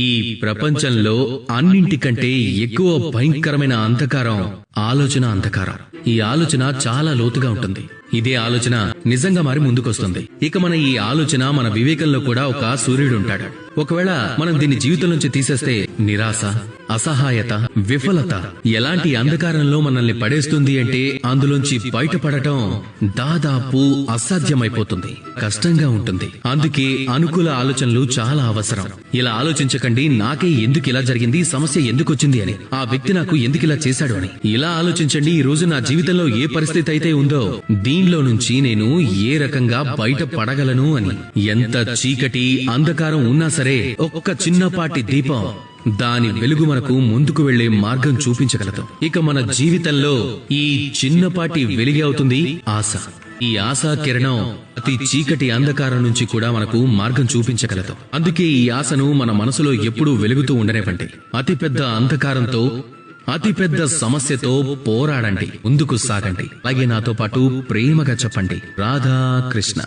ఈ ప్రపంచంలో అన్నింటికంటే ఎక్కువ భయంకరమైన అంధకారం ఆలోచన అంధకారం. ఈ ఆలోచన చాలా లోతుగా ఉంటుంది. ఇదే ఆలోచన నిజంగా మారి ముందుకొస్తుంది. ఇక మన ఈ ఆలోచన మన వివేకంలో కూడా ఒక సూర్యుడు ఉంటాడు. ఒకవేళ మనం దీన్ని జీవితం నుంచి తీసేస్తే నిరాశ, అసహాయత, విఫలత ఎలాంటి అంధకారంలో మనల్ని పడేస్తుంది అంటే అందులోంచి బయటపడటం దాదాపు అసాధ్యమైపోతుంది, కష్టంగా ఉంటుంది. అందుకే అనుకూల ఆలోచనలు చాలా అవసరం. ఇలా ఆలోచించకండి, నాకే ఎందుకు ఇలా జరిగింది, సమస్య ఎందుకు వచ్చింది అని, ఆ వ్యక్తి నాకు ఎందుకు ఇలా చేశాడు అని. ఇలా ఆలోచించండి, ఈ రోజు నా జీవితంలో ఏ పరిస్థితి అయితే ఉందో దీనిలో నుంచి నేను ఏ రకంగా బయట పడగలను అని. ఎంత చీకటి అంధకారం ఉన్నా సరే ఒక్క చిన్నపాటి దీపం దాని వెలుగు మనకు ముందుకు వెళ్లే మార్గం చూపించగలదు. ఇక మన జీవితంలో ఈ చిన్నపాటి వెలుగే అవుతుంది ఆశ. ఈ ఆశా కిరణం అతి చీకటి అంధకారం నుంచి కూడా మనకు మార్గం చూపించగలదు. అందుకే ఈ ఆశను మన మనసులో ఎప్పుడూ వెలుగుతూ ఉండనివ్వండి. అతిపెద్ద అంధకారంతో, అతిపెద్ద సమస్యతో పోరాడండి, ముందుకు సాగండి. అలాగే నాతో పాటు ప్రేమగా చెప్పండి, రాధా కృష్ణ.